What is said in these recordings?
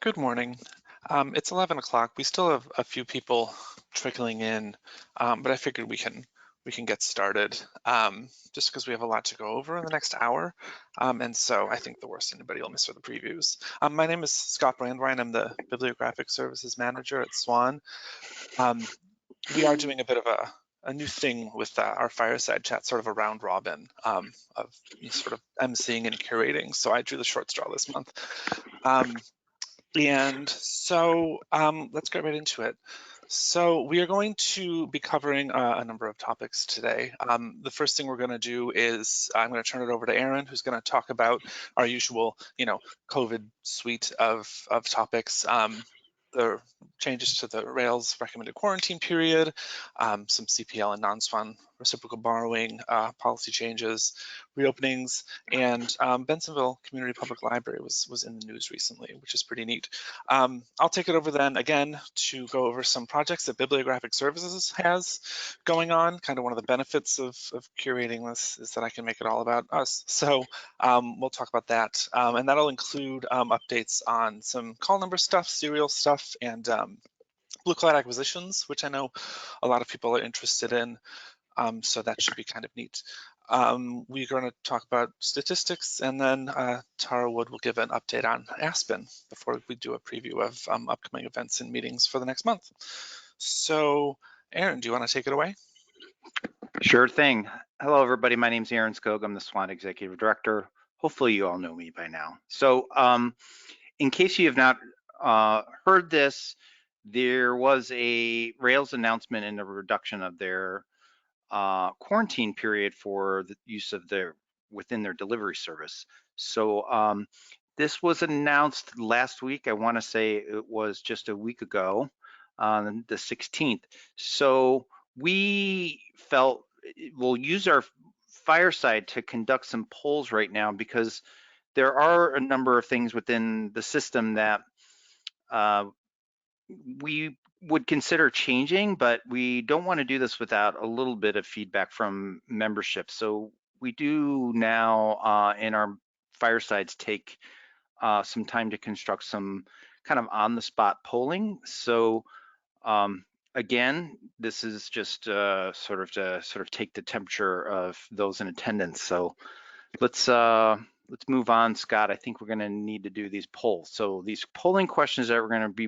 Good morning. It's 11 o'clock. We still have a few people trickling in, but I figured we can get started just because we have a lot to go over in the next hour. And so I think the worst anybody will miss are the previews. My name is Scott Brandwein. I'm the Bibliographic Services Manager at SWAN. We are doing a bit of a new thing with our Fireside chat, sort of a round robin of sort of emceeing and curating. So I drew the short straw this month. And so let's get right into it. So we are going to be covering a number of topics today. The first thing we're going to do is I'm going to turn it over to Aaron, who's going to talk about our usual, COVID suite of topics. The changes to the Rails recommended quarantine period, some CPL and non-SWAN reciprocal borrowing policy changes, reopenings, and Bensonville Community Public Library was in the news recently, which is pretty neat. I'll take it over then again to go over some projects that Bibliographic Services has going on. Kind of one of the benefits of curating this is that I can make it all about us. So we'll talk about that. And that'll include updates on some call number stuff, serial stuff, and Blue Cloud acquisitions, which I know a lot of people are interested in. So that should be kind of neat. We're going to talk about statistics, and then Tara Wood will give an update on Aspen before we do a preview of upcoming events and meetings for the next month. So Aaron, do you want to take it away? Sure thing. Hello, everybody. My name is Aaron Skog. I'm the SWAN Executive Director. Hopefully you all know me by now. So in case you have not heard this, there was a Rails announcement in the reduction of their quarantine period for the use of within their delivery service. So this was announced last week. I want to say it was just a week ago, on the 16th. So we felt we'll use our Fireside to conduct some polls right now, because there are a number of things within the system that we would consider changing, but we don't want to do this without a little bit of feedback from membership. So we do now in our Firesides take some time to construct some kind of on-the-spot polling. So again, this is just sort of take the temperature of those in attendance. So let's move on, Scott. I think we're going to need to do these polls. So these polling questions that we're going to be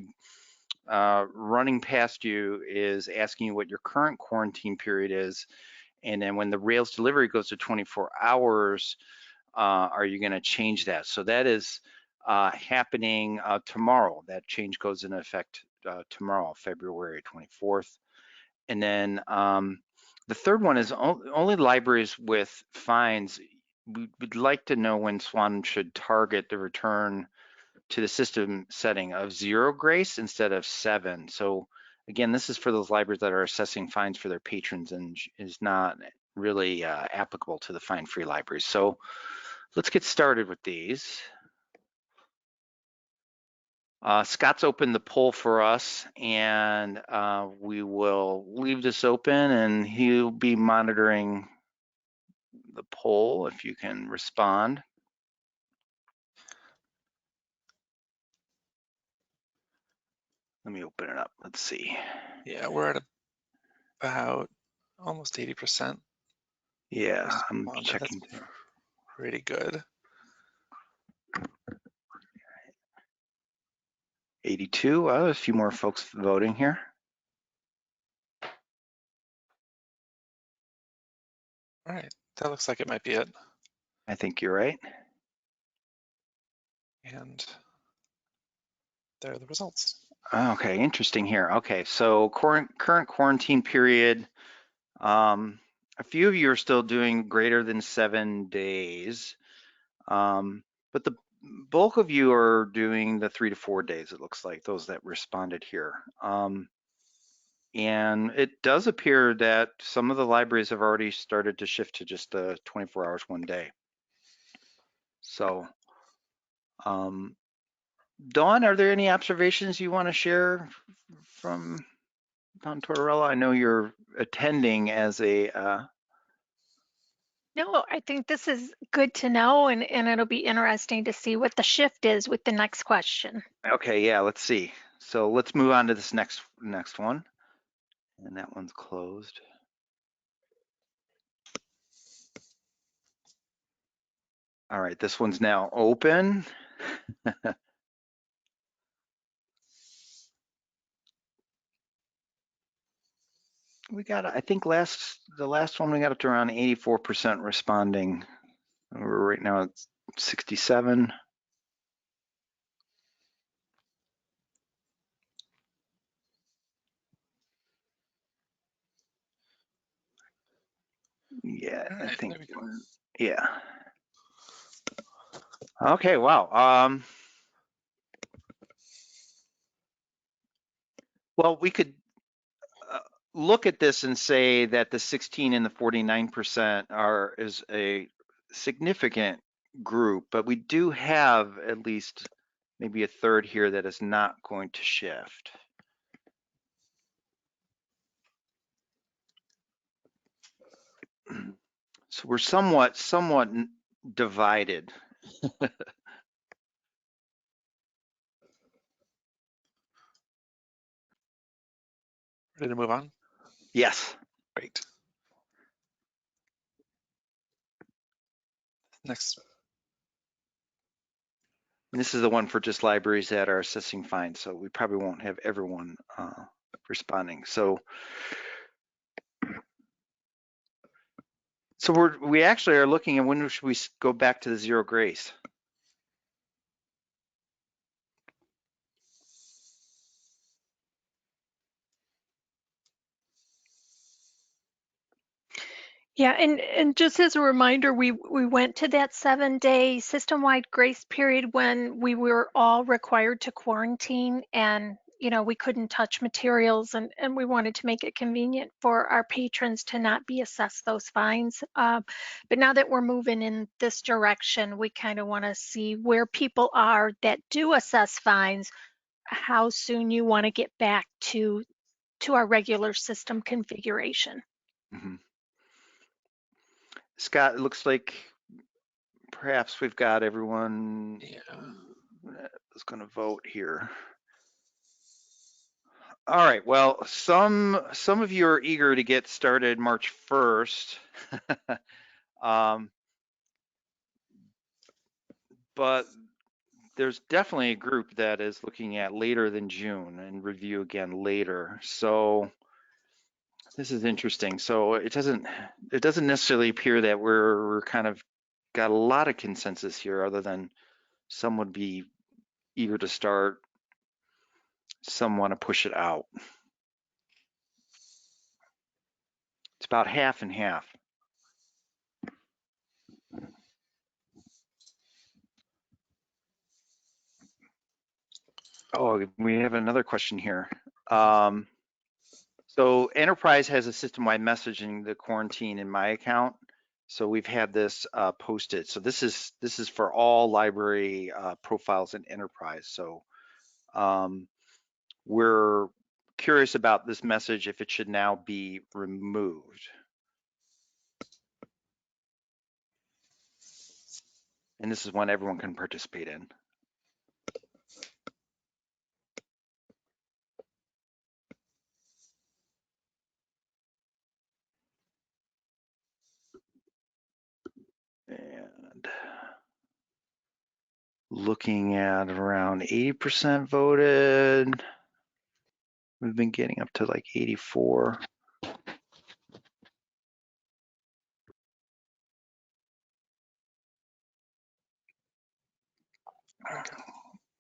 running past you is asking you what your current quarantine period is, and then when the Rails delivery goes to 24 hours, are you going to change that? So that is happening tomorrow. That change goes into effect tomorrow, February 24th. And then the third one is only libraries with fines. We'd like to know when SWAN should target the return to the system setting of 0 grace instead of 7. So again, this is for those libraries that are assessing fines for their patrons and is not really applicable to the fine-free libraries. So let's get started with these. Scott's opened the poll for us, and we will leave this open, and he'll be monitoring the poll if you can respond. Let me open it up. Let's see. Yeah, we're at about almost 80%. Yeah, I'm checking. That's pretty good. 82. Well, a few more folks voting here. All right, that looks like it might be it. I think you're right. And there are the results. Okay, interesting here. Okay, so current quarantine period. A few of you are still doing greater than 7 days, but the bulk of you are doing the 3 to 4 days, it looks like, those that responded here. And it does appear that some of the libraries have already started to shift to just the 24 hours, 1 day. So, Dawn, are there any observations you want to share from Don Tortorella? I know you're attending as a No, I think this is good to know, and it'll be interesting to see what the shift is with the next question. Okay, yeah, let's see. So let's move on to this next one. And that one's closed. All right, this one's now open. We got, I think the last one we got up to around 84% responding. We're right now at 67. Yeah, All I right, think, there we go. yeah. Okay, wow. Well, we could look at this and say that the 16 and the 49% is a significant group, but we do have at least maybe a third here that is not going to shift. So we're somewhat divided. Ready to move on? Yes. Great. Next. And this is the one for just libraries that are assessing fines, so we probably won't have everyone responding. So we actually are looking at when should we go back to the zero grace. Yeah, and just as a reminder, we went to that 7-day system-wide grace period when we were all required to quarantine, and we couldn't touch materials, and we wanted to make it convenient for our patrons to not be assessed those fines. But now that we're moving in this direction, we kind of want to see where people are that do assess fines, how soon you want to get back to our regular system configuration. Mm-hmm. Scott, it looks like perhaps we've got everyone that's going to vote here. All right. Well, some of you are eager to get started March 1st, but there's definitely a group that is looking at later than June and review again later. So this is interesting. So it doesn't necessarily appear that we're kind of got a lot of consensus here, other than some would be eager to start, some want to push it out. It's about half and half. Oh, we have another question here. So Enterprise has a system-wide messaging, the quarantine in my account. So we've had this posted. So this is for all library profiles in Enterprise. So we're curious about this message, if it should now be removed. And this is one everyone can participate in. And looking at around 80% voted. We've been getting up to like 84.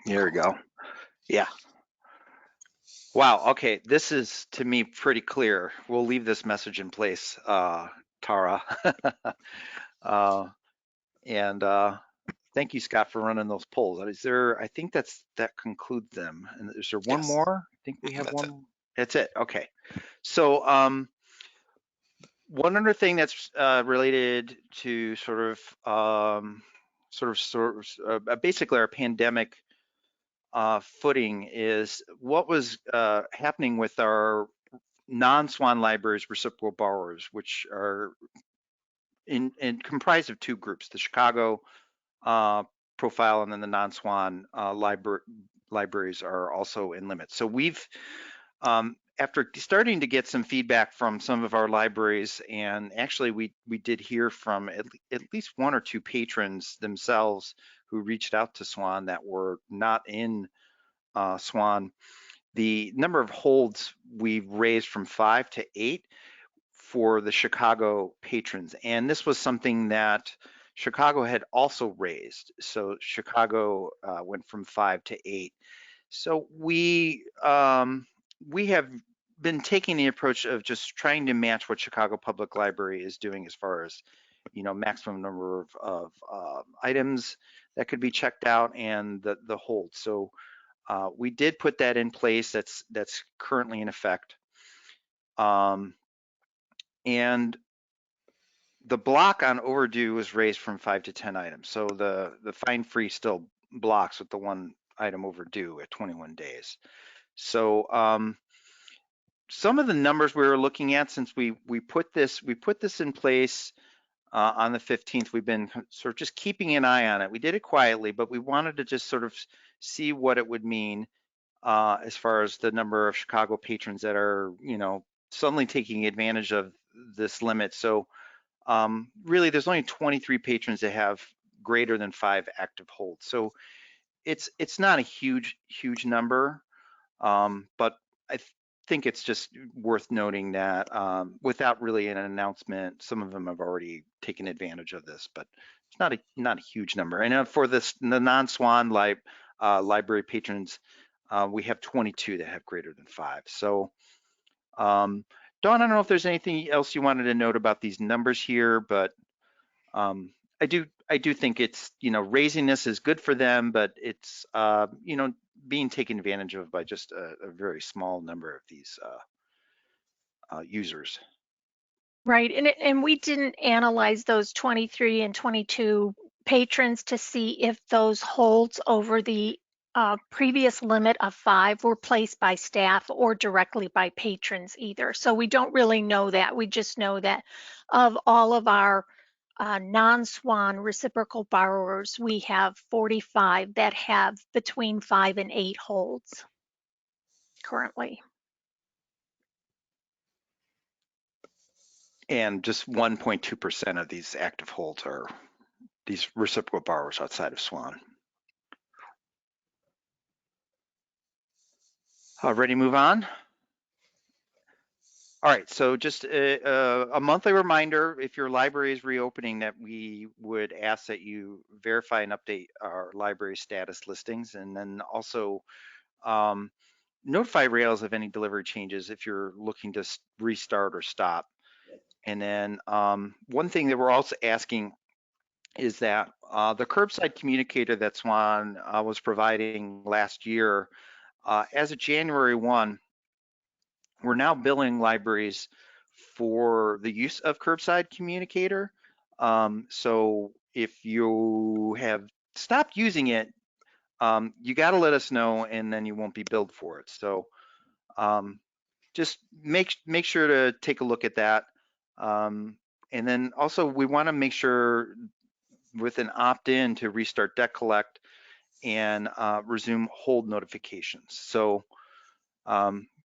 There we go. Yeah. Wow. Okay. This is, to me, pretty clear. We'll leave this message in place, Tara. And thank you, Scott, for running those polls. Is there? I think that concludes them. And is there one Yes, more? I think we have that's one. it. That's it. Okay. So one other thing that's related to basically our pandemic footing is what was happening with our non-SWAN libraries reciprocal borrowers, which are comprised of two groups, the Chicago profile and then the non-SWAN libraries are also in limits. So we've, after starting to get some feedback from some of our libraries, and actually we did hear from at least one or two patrons themselves who reached out to SWAN that were not in SWAN. The number of holds we've raised from 5 to 8 for the Chicago patrons. And this was something that Chicago had also raised. So Chicago went from 5 to 8. So we have been taking the approach of just trying to match what Chicago Public Library is doing as far as, you know, maximum number of items that could be checked out and the hold. So we did put that in place. That's currently in effect. And the block on overdue was raised from 5 to 10 items. So the fine free still blocks with the one item overdue at 21 days. So some of the numbers we were looking at since we put this in place on the 15th, we've been sort of just keeping an eye on it. We did it quietly, but we wanted to just sort of see what it would mean as far as the number of Chicago patrons that are, you know, suddenly taking advantage of this limit. So really, there's only 23 patrons that have greater than 5 active holds. So it's not a huge number, but I think it's just worth noting that without really an announcement, some of them have already taken advantage of this, but it's not a huge number. And for the non-SWAN library patrons, we have 22 that have greater than 5. So Dawn, I don't know if there's anything else you wanted to note about these numbers here, but I do think it's, you know, raising this is good for them, but it's, you know, being taken advantage of by just a very small number of these users. Right, and we didn't analyze those 23 and 22 patrons to see if those holds over the previous limit of 5 were placed by staff or directly by patrons either. So we don't really know that. We just know that of all of our non-SWAN reciprocal borrowers, we have 45 that have between 5 and 8 holds currently. And just 1.2% of these active holds are these reciprocal borrowers outside of SWAN. Ready to move on? All right, so just a monthly reminder, if your library is reopening, that we would ask that you verify and update our library status listings, and then also notify Rails of any delivery changes if you're looking to restart or stop. And then one thing that we're also asking is that the curbside communicator that SWAN was providing last year, as of January 1, we're now billing libraries for the use of curbside communicator. So if you have stopped using it, you got to let us know, and then you won't be billed for it. So just make sure to take a look at that. And then also we want to make sure with an opt-in to restart debt collect and resume hold notifications. So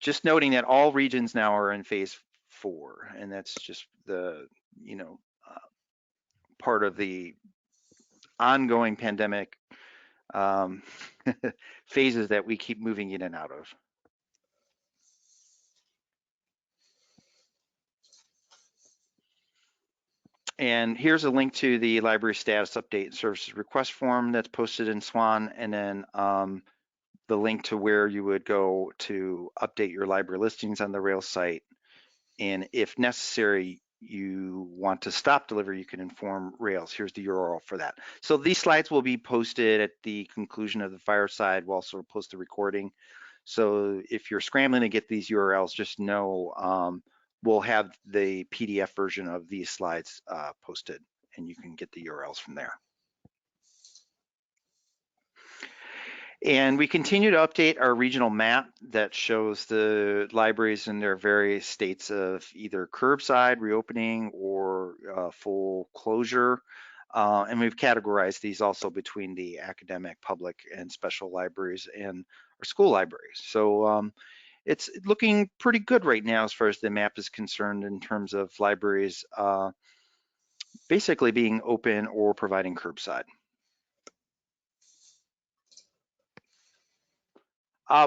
just noting that all regions now are in phase 4, and that's just the, you know, part of the ongoing pandemic phases that we keep moving in and out of. And here's a link to the library status update and services request form that's posted in SWAN, and then the link to where you would go to update your library listings on the Rails site. And if necessary, you want to stop delivery, you can inform Rails. Here's the URL for that. So these slides will be posted at the conclusion of the Fireside. We'll also post the recording. So if you're scrambling to get these URLs, just know we'll have the PDF version of these slides posted, and you can get the URLs from there. And we continue to update our regional map that shows the libraries in their various states of either curbside reopening or full closure. And we've categorized these also between the academic, public, and special libraries and our school libraries. So it's looking pretty good right now as far as the map is concerned in terms of libraries basically being open or providing curbside.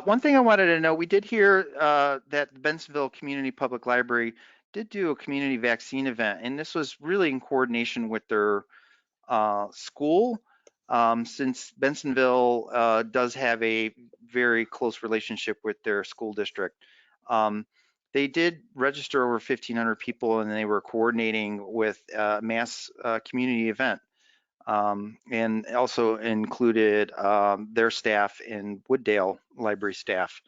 One thing I wanted to know, we did hear that the Bensenville Community Public Library did do a community vaccine event, and this was really in coordination with their school, since Bensenville does have a very close relationship with their school district. They did register over 1,500 people, and they were coordinating with a mass community event. And also included their staff and Wooddale Library staff.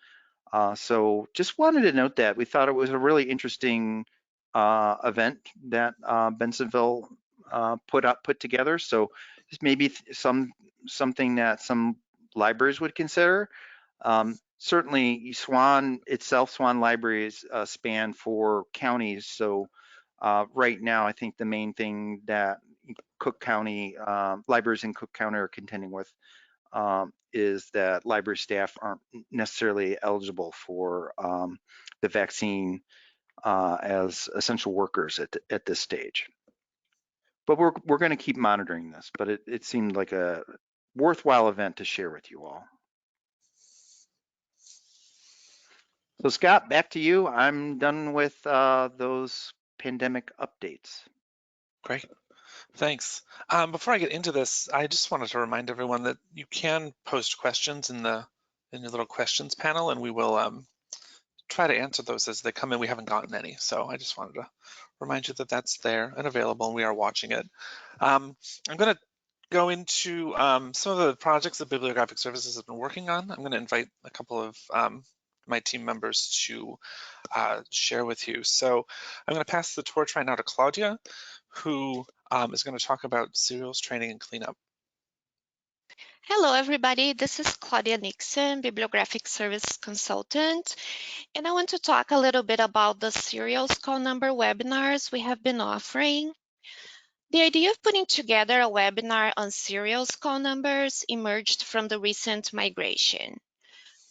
So just wanted to note that. We thought it was a really interesting event that Bensenville put together. So just maybe something that some libraries would consider. Certainly SWAN itself, SWAN libraries span 4 counties. So right now, I think the main thing that Cook County, libraries in Cook County are contending with is that library staff aren't necessarily eligible for the vaccine as essential workers at this stage. But we're going to keep monitoring this, but it seemed like a worthwhile event to share with you all. So Scott, back to you. I'm done with those pandemic updates. Great. Thanks. Before I get into this, I just wanted to remind everyone that you can post questions in your little questions panel, and we will try to answer those as they come in. We haven't gotten any, so I just wanted to remind you that that's there and available, and we are watching it. I'm going to go into some of the projects that Bibliographic Services has been working on. I'm going to invite a couple of my team members to share with you. So I'm going to pass the torch right now to Claudia, who is going to talk about serials training and cleanup. Hello, everybody. This is Claudia Nixon, Bibliographic Service Consultant, and I want to talk a little bit about the serials call number webinars we have been offering. The idea of putting together a webinar on serials call numbers emerged from the recent migration.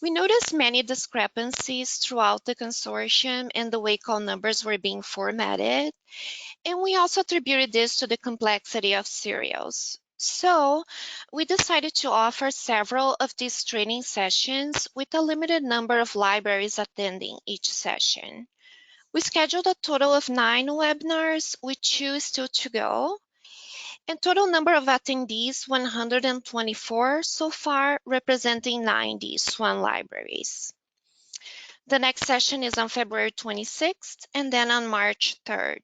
We noticed many discrepancies throughout the consortium in the way call numbers were being formatted, and we also attributed this to the complexity of serials. So we decided to offer several of these training sessions with a limited number of libraries attending each session. We scheduled a total of 9 webinars with 2 still to go, and total number of attendees 124 so far, representing 90 SWAN libraries. The next session is on February 26th and then on March 3rd.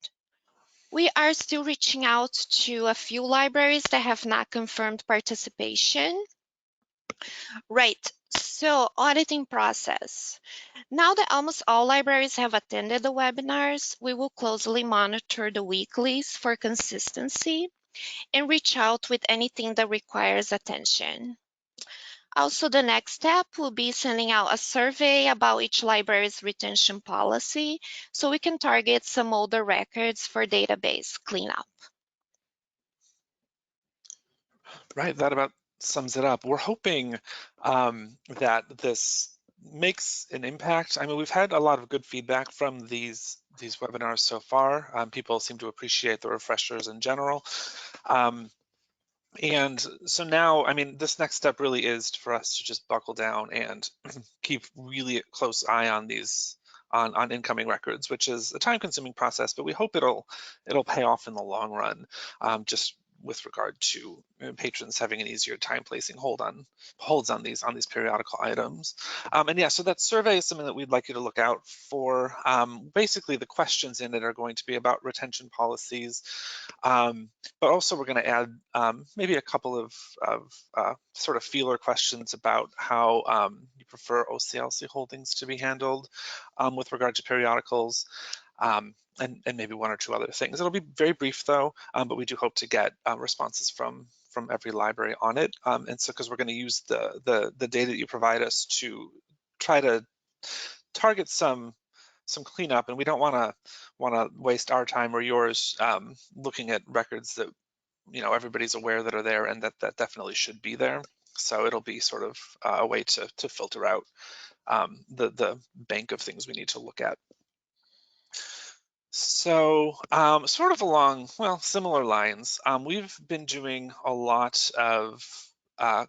We are still reaching out to a few libraries that have not confirmed participation. Right, so auditing process. Now that almost all libraries have attended the webinars, we will closely monitor the weeklies for consistency and reach out with anything that requires attention. Also, the next step will be sending out a survey about each library's retention policy so we can target some older records for database cleanup. Right, that about sums it up. We're hoping that this makes an impact. I mean, we've had a lot of good feedback from these webinars so far. People seem to appreciate the refreshers in general. And so now, I mean, this next step really is for us to just buckle down and keep really close eye on these on incoming records, which is a time-consuming process, but we hope it'll pay off in the long run, just with regard to patrons having an easier time placing holds on these periodical items. And yeah, so that survey is something that we'd like you to look out for. Basically, the questions in it are going to be about retention policies, but also we're going to add maybe a couple of sort of feeler questions about how you prefer OCLC holdings to be handled with regard to periodicals. And maybe 1 or 2 other things. It'll be very brief though, but we do hope to get responses from from every library on it. And so because we're going to use the data that you provide us to try to target some cleanup, and we don't want to waste our time or yours looking at records that everybody's aware that are there and that definitely should be there. So it'll be sort of a way to filter out the bank of things we need to look at. So sort of along, well, similar lines, we've been doing a lot of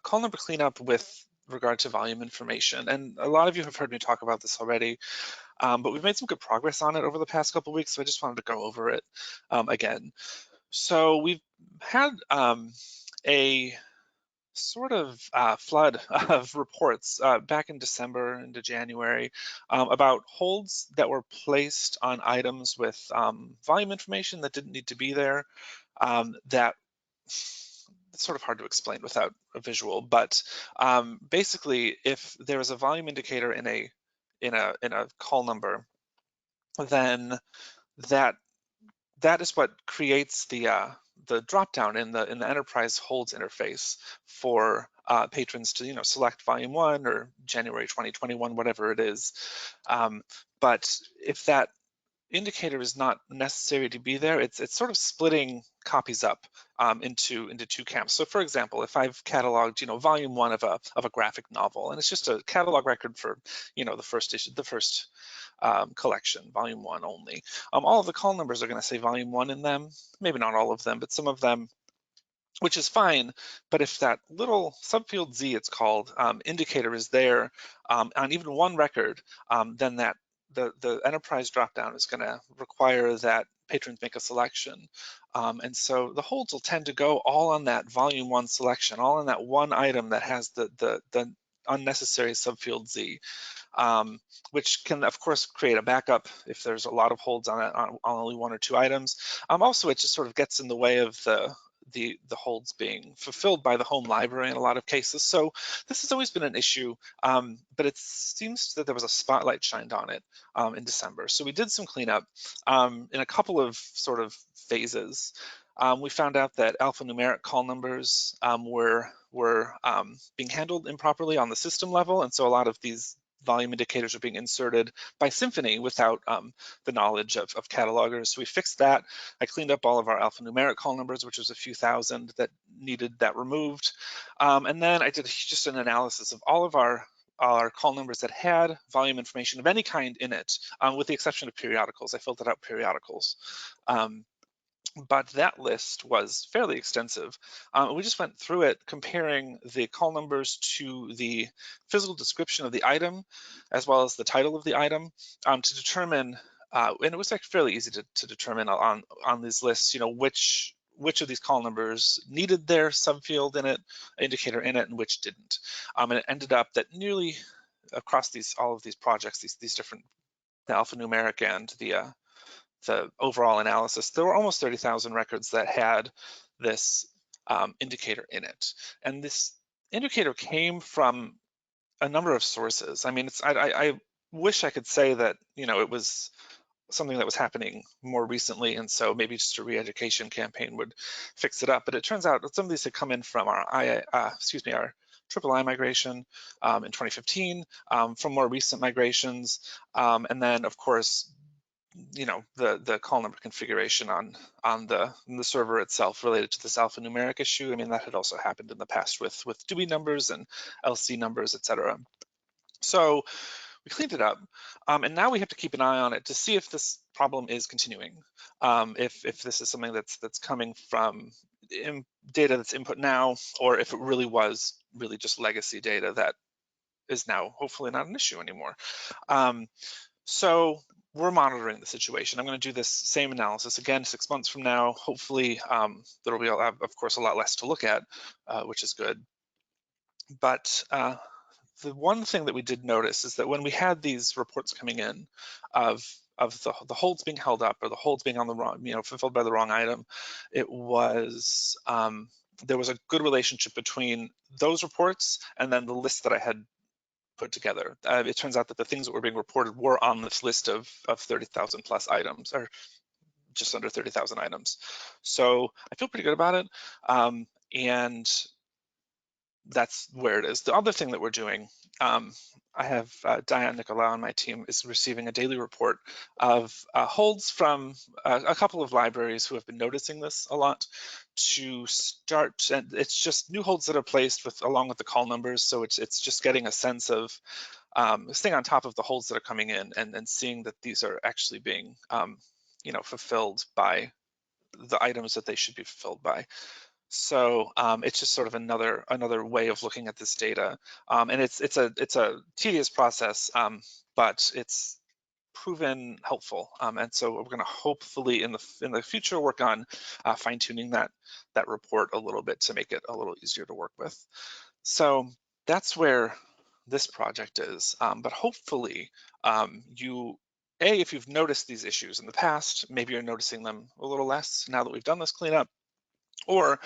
call number cleanup with regard to volume information. And a lot of you have heard me talk about this already, but we've made some good progress on it over the past couple of weeks, so I just wanted to go over it again. So we've had a sort of flood of reports back in December into January about holds that were placed on items with volume information that didn't need to be there. That it's sort of hard to explain without a visual, but basically, if there is a volume indicator in a call number, then that is what creates the dropdown in the enterprise holds interface for patrons to select volume 1 or January 2021, whatever it is. But if that indicator is not necessary to be there, it's sort of splitting copies up into two camps. So for example, if I've cataloged volume 1 of a graphic novel, and it's just a catalog record for the first issue, the first collection, volume 1 only. All of the call numbers are going to say volume 1 in them, maybe not all of them, but some of them, which is fine. But if that little subfield Z, it's called, indicator is there on even one record, then the enterprise dropdown is going to require that patrons make a selection. And so the holds will tend to go all on that volume 1 selection, all on that one item that has the unnecessary subfield Z. Which can of course create a backup if there's a lot of holds on only 1 or 2 items. Also, it just sort of gets in the way of the holds being fulfilled by the home library in a lot of cases. So this has always been an issue, but it seems that there was a spotlight shined on it in December. So we did some cleanup in a couple of sort of phases. We found out that alphanumeric call numbers were being handled improperly on the system level, and so a lot of these volume indicators are being inserted by Symphony without the knowledge of catalogers. So we fixed that. I cleaned up all of our alphanumeric call numbers, which was a few thousand that needed that removed. And then I did just an analysis of all of our call numbers that had volume information of any kind in it, with the exception of periodicals. I filtered out periodicals. But that list was fairly extensive. We just went through it, comparing the call numbers to the physical description of the item, as well as the title of the item, to determine, and it was actually fairly easy to determine on these lists, which of these call numbers needed their subfield in it, indicator in it, and which didn't. And it ended up that nearly across all of these projects, these different, the alphanumeric and the overall analysis, there were almost 30,000 records that had this indicator in it. And this indicator came from a number of sources. I mean, I wish I could say that, it was something that was happening more recently, and so maybe just a re-education campaign would fix it up. But it turns out that some of these had come in from our III migration in 2015, from more recent migrations, and then of course, the call number configuration on the server itself related to this alphanumeric issue. I mean, that had also happened in the past with Dewey numbers and LC numbers, etc. So we cleaned it up, and now we have to keep an eye on it to see if this problem is continuing, if this is something that's coming from data that's input now, or if it really was just legacy data that is now hopefully not an issue anymore. So we're monitoring the situation. I'm going to do this same analysis again 6 months from now. Hopefully, there will be, of course, a lot less to look at, which is good. But the one thing that we did notice is that when we had these reports coming in of the holds being held up or the holds being on the wrong, fulfilled by the wrong item, it was there was a good relationship between those reports and then the list that I had put together. It turns out that the things that were being reported were on this list of 30,000 plus items, or just under 30,000 items. So I feel pretty good about it. and that's where it is. The other thing that we're doing, I have Diane Nicolau on my team is receiving a daily report of holds from a couple of libraries who have been noticing this a lot to start, and it's just new holds that are placed with along with the call numbers. So it's just getting a sense of staying on top of the holds that are coming in and seeing that these are actually being fulfilled by the items that they should be fulfilled by. So it's just sort of another way of looking at this data, and it's a tedious process, but it's proven helpful. And so we're going to hopefully in the future work on fine tuning that report a little bit to make it a little easier to work with. So that's where this project is. But hopefully if you've noticed these issues in the past, maybe you're noticing them a little less now that we've done this cleanup. And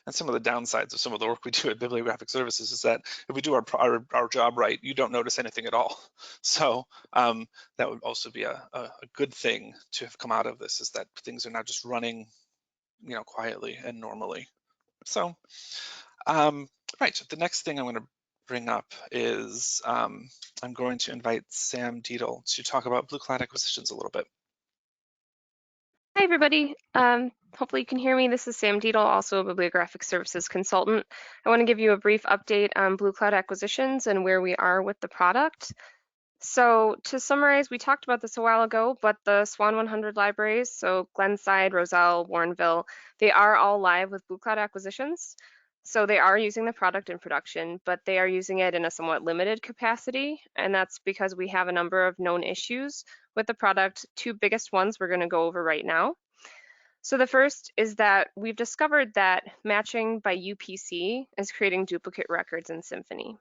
some of the downsides of some of the work we do at Bibliographic Services is that if we do our job right, you don't notice anything at all. So that would also be a good thing to have come out of this, is that things are not just running, quietly and normally. So, right, the next thing I'm going to bring up is I'm going to invite Sam Dietl to talk about Blue Cloud acquisitions a little bit. Hi, everybody. Hopefully you can hear me. This is Sam Dietl, also a Bibliographic Services consultant. I want to give you a brief update on Blue Cloud acquisitions and where we are with the product. So to summarize, we talked about this a while ago, but the SWAN 100 libraries, so Glenside, Roselle, Warrenville, they are all live with Blue Cloud acquisitions. So they are using the product in production, but they are using it in a somewhat limited capacity. And that's because we have a number of known issues with the product. Two biggest ones we're going to go over right now. So the first is that we've discovered that matching by UPC is creating duplicate records in Symphony.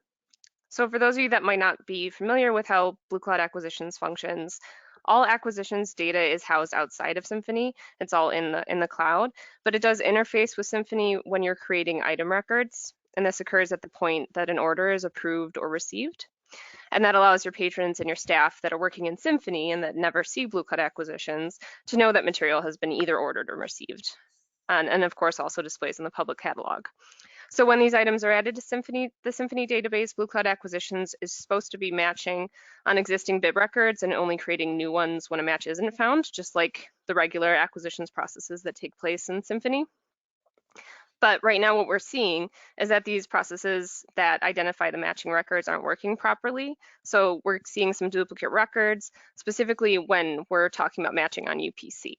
So for those of you that might not be familiar with how Blue Cloud acquisitions functions, all acquisitions data is housed outside of Symphony. It's all in the cloud, but it does interface with Symphony when you're creating item records. And this occurs at the point that an order is approved or received. And that allows your patrons and your staff that are working in Symphony and that never see Blue Cloud acquisitions to know that material has been either ordered or received. And of course also displays in the public catalog. So when these items are added to Symphony, the Symphony database, Blue Cloud Acquisitions is supposed to be matching on existing bib records and only creating new ones when a match isn't found, just like the regular acquisitions processes that take place in Symphony. But right now what we're seeing is that these processes that identify the matching records aren't working properly. So we're seeing some duplicate records, specifically when we're talking about matching on UPC.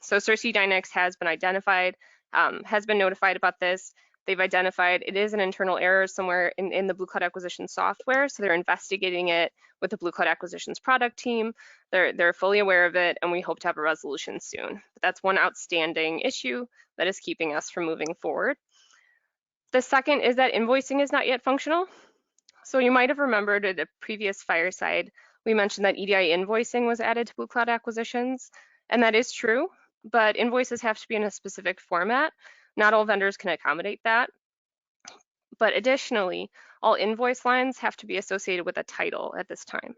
So Cersei Dynex has been identified, has been notified about this. They've identified it is an internal error somewhere in the Blue Cloud Acquisition software, so they're investigating it with the Blue Cloud Acquisitions product team. They're fully aware of it, and we hope to have a resolution soon. But that's one outstanding issue that is keeping us from moving forward. The second is that invoicing is not yet functional. So you might have remembered at a previous Fireside, we mentioned that EDI invoicing was added to Blue Cloud Acquisitions, and that is true, but invoices have to be in a specific format. Not all vendors can accommodate that. But additionally, all invoice lines have to be associated with a title at this time.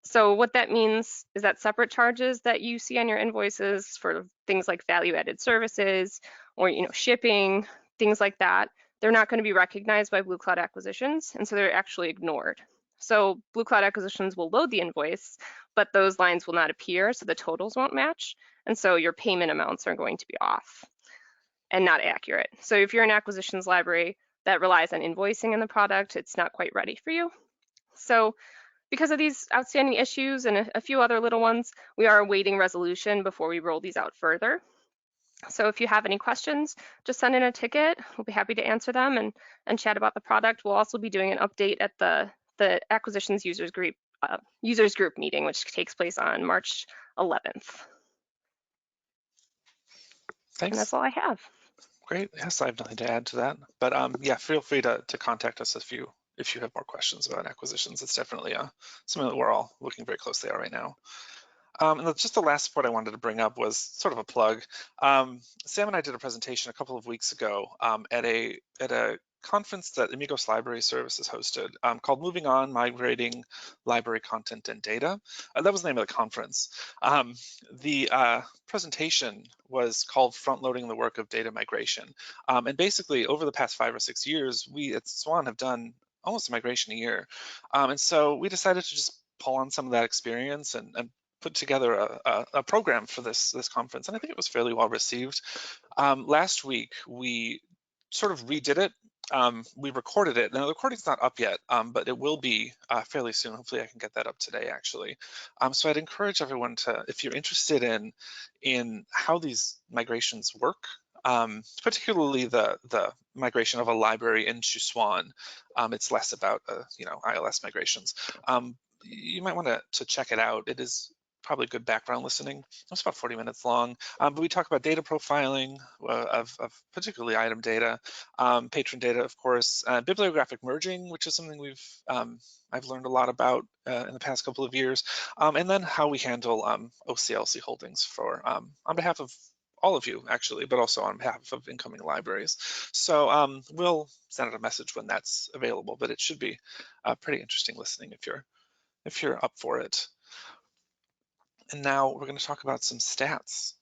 So what that means is that separate charges that you see on your invoices for things like value-added services or shipping, things like that, they're not going to be recognized by Blue Cloud Acquisitions, and so they're actually ignored. So Blue Cloud Acquisitions will load the invoice, but those lines will not appear, so the totals won't match, and so your payment amounts are going to be off and not accurate. So if you're an acquisitions library that relies on invoicing in the product, it's not quite ready for you. So because of these outstanding issues and a few other little ones, we are awaiting resolution before we roll these out further. So if you have any questions, just send in a ticket. We'll be happy to answer them and chat about the product. We'll also be doing an update at the acquisitions users group meeting, which takes place on March 11th. Thanks. And that's all I have. Great. Yes, I have nothing to add to that. But yeah, feel free to contact us if you have more questions about acquisitions. It's definitely something that we're all looking very closely at right now. And just the last point I wanted to bring up was sort of a plug. Sam and I did a presentation a couple of weeks ago at a conference that Amigos Library Services hosted called Moving On, Migrating Library Content and Data. That was the name of the conference. The presentation was called Front Loading the Work of Data Migration. And basically, over the past 5 or 6 years, we at SWAN have done almost a migration a year. And so we decided to just pull on some of that experience and put together a program for this conference, and I think it was fairly well received. Last week we sort of redid it. We recorded it. Now the recording's not up yet, but it will be fairly soon. Hopefully I can get that up today, actually. So I'd encourage everyone to, if you're interested in how these migrations work, particularly the migration of a library into SWAN. It's less about ILS migrations. You might want to check it out. It is probably good background listening. It's about 40 minutes long, but we talk about data profiling of particularly item data, patron data, of course, bibliographic merging, which is something I've learned a lot about in the past couple of years, and then how we handle OCLC holdings for on behalf of all of you, actually, but also on behalf of incoming libraries. So we'll send out a message when that's available, but it should be pretty interesting listening if you're up for it. And now we're going to talk about some stats.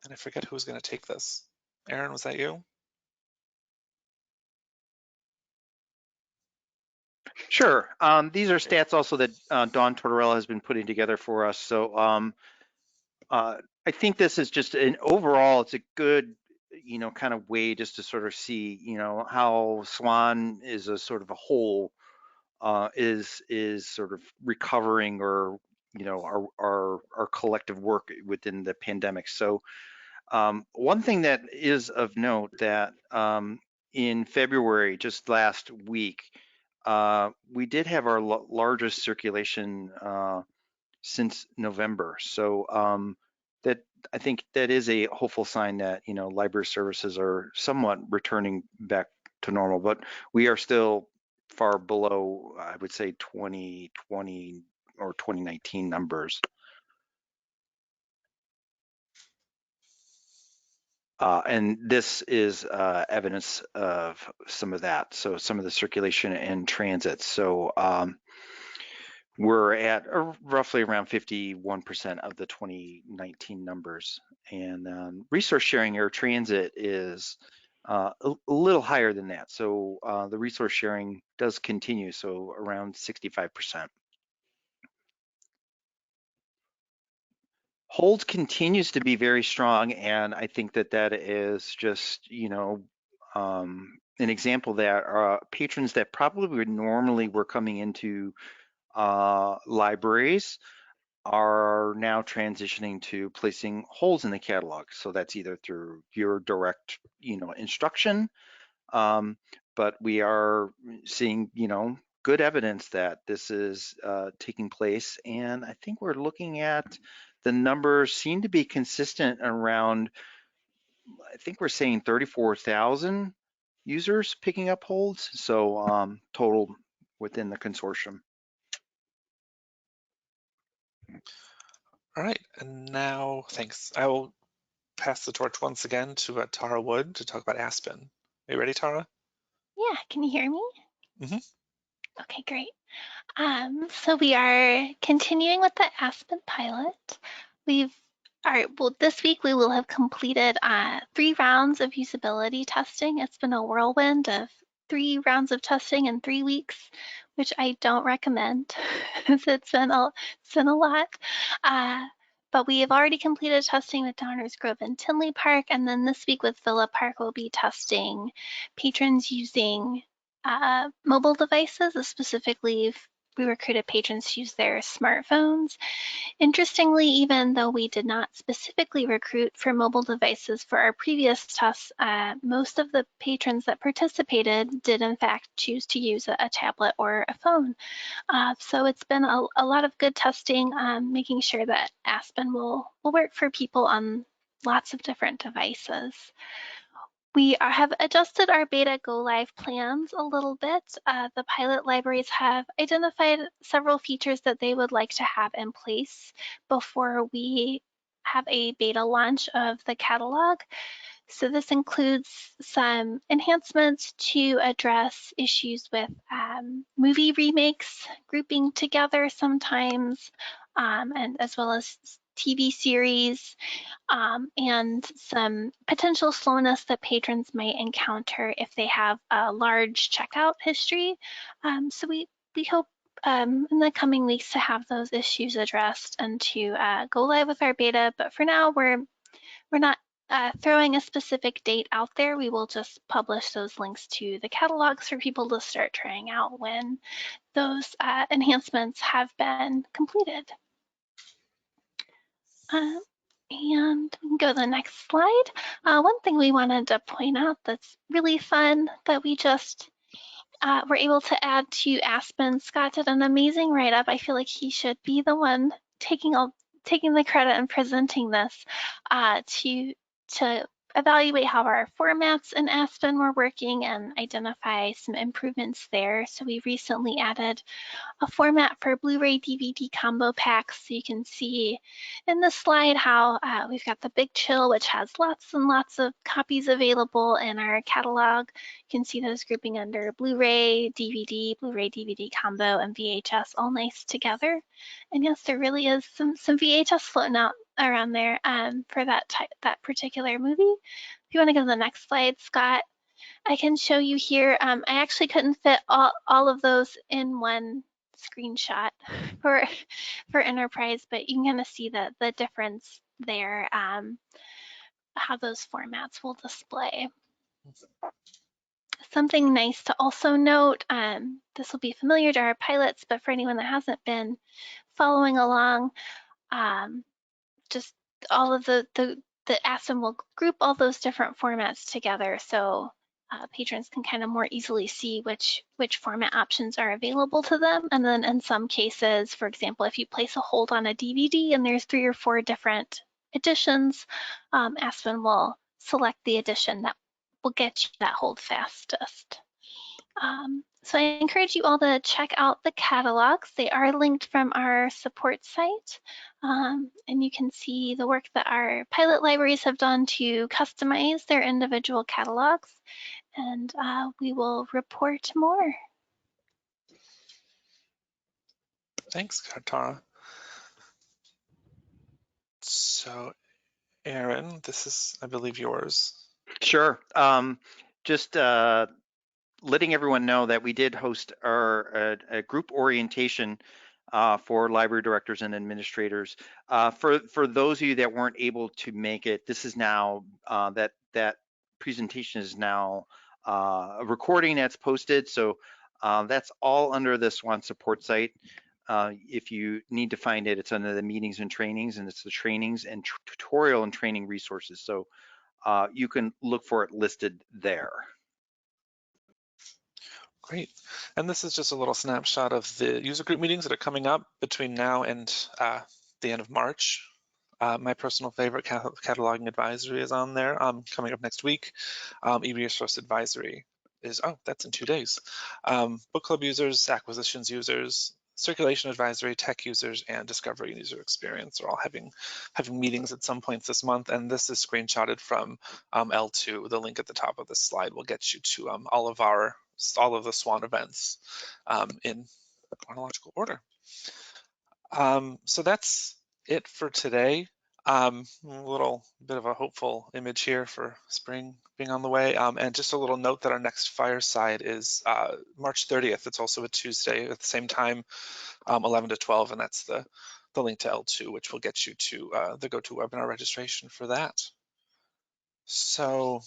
And I forget who was going to take this. Aaron, was that you? Sure. These are stats also that Dawn Tortorella has been putting together for us. So I think this is just an overall, it's a good, kind of way just to sort of see, how SWAN is a sort of a whole is sort of recovering, or our collective work within the pandemic. So one thing that is of note that in February, just last week, we did have our largest circulation since November. So that, I think that is a hopeful sign that library services are somewhat returning back to normal, but we are still far below, I would say, 2020 or 2019 numbers. And this is evidence of some of that. So some of the circulation and transit. So we're at roughly around 51% of the 2019 numbers. And resource sharing air transit is a little higher than that. So the resource sharing does continue, so around 65%. Hold continues to be very strong, and I think that that is just, an example that patrons that probably would normally were coming into libraries are now transitioning to placing holds in the catalog. So that's either through your direct, instruction, but we are seeing, good evidence that this is taking place. And I think we're looking at the numbers seem to be consistent around, I think we're saying 34,000 users picking up holds. So total within the consortium. All right, and now, thanks. I will pass the torch once again to Tara Wood to talk about Aspen. Are you ready, Tara? Yeah, can you hear me? Mm-hmm. Okay, great. So we are continuing with the Aspen pilot. This week we will have completed 3 rounds of usability testing. It's been a whirlwind of 3 rounds of testing in 3 weeks, which I don't recommend. It's been a lot. But we have already completed testing with Downers Grove and Tinley Park, and then this week with Villa Park we'll be testing patrons using mobile devices, specifically we recruited patrons to use their smartphones. Interestingly, even though we did not specifically recruit for mobile devices for our previous tests, most of the patrons that participated did in fact choose to use a tablet or a phone. So it's been a lot of good testing, making sure that Aspen will work for people on lots of different devices. We have adjusted our beta go live plans a little bit. The pilot libraries have identified several features that they would like to have in place before we have a beta launch of the catalog. So this includes some enhancements to address issues with movie remakes, grouping together sometimes, and as well as TV series, and some potential slowness that patrons might encounter if they have a large checkout history. So we hope in the coming weeks to have those issues addressed and to go live with our beta. But for now, we're not throwing a specific date out there. We will just publish those links to the catalogs for people to start trying out when those enhancements have been completed. And we can go to the next slide. One thing we wanted to point out that's really fun that we just were able to add to Aspen. Scott did an amazing write-up. I feel like he should be the one taking the credit and presenting this to evaluate how our formats in Aspen were working and identify some improvements there. So we recently added a format for Blu-ray DVD combo packs. So you can see in the slide how we've got the Big Chill, which has lots and lots of copies available in our catalog. You can see those grouping under Blu-ray, DVD, Blu-ray, DVD combo, and VHS all nice together. And yes, there really is some VHS floating out around there for that particular movie. If you want to go to the next slide, Scott, I can show you here. I actually couldn't fit all of those in one screenshot for Enterprise, but you can kind of see the difference there, how those formats will display. Something nice to also note, this will be familiar to our pilots, but for anyone that hasn't been following along, just all of the Aspen will group all those different formats together, so patrons can kind of more easily see which format options are available to them. And then in some cases, for example, if you place a hold on a DVD and there's 3 or 4 different editions, Aspen will select the edition that will get you that hold fastest. So I encourage you all to check out the catalogs. They are linked from our support site. And you can see the work that our pilot libraries have done to customize their individual catalogs. And we will report more. Thanks, Tara. So, Aaron, this is, I believe, yours. Sure. Just letting everyone know that we did host our a group orientation for library directors and administrators. For those of you that weren't able to make it, this is now that presentation is now a recording that's posted. So that's all under the SWAN support site. If you need to find it, it's under the meetings and trainings, and it's the trainings and tutorial and training resources. So you can look for it listed there. Great. And this is just a little snapshot of the user group meetings that are coming up between now and the end of March. My personal favorite, cataloging advisory, is on there. Coming up next week, e-resource advisory is, that's in 2 days. Book club users, acquisitions users, circulation advisory, tech users, and discovery user experience are all having meetings at some points this month. And this is screenshotted from L2. The link at the top of this slide will get you to all of the SWAN events in chronological order. So that's it for today. A little bit of a hopeful image here for spring being on the way. And just a little note that our next Fireside is March 30th. It's also a Tuesday at the same time, 11 to 12, and that's the link to L2, which will get you to the GoToWebinar registration for that. So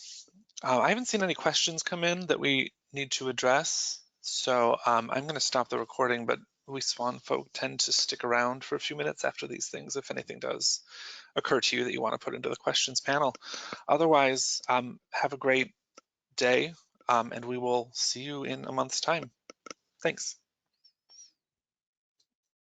I haven't seen any questions come in that we need to address. So I'm going to stop the recording, but we SWAN folk tend to stick around for a few minutes after these things if anything does occur to you that you want to put into the questions panel. Otherwise, have a great day, and we will see you in a month's time. Thanks.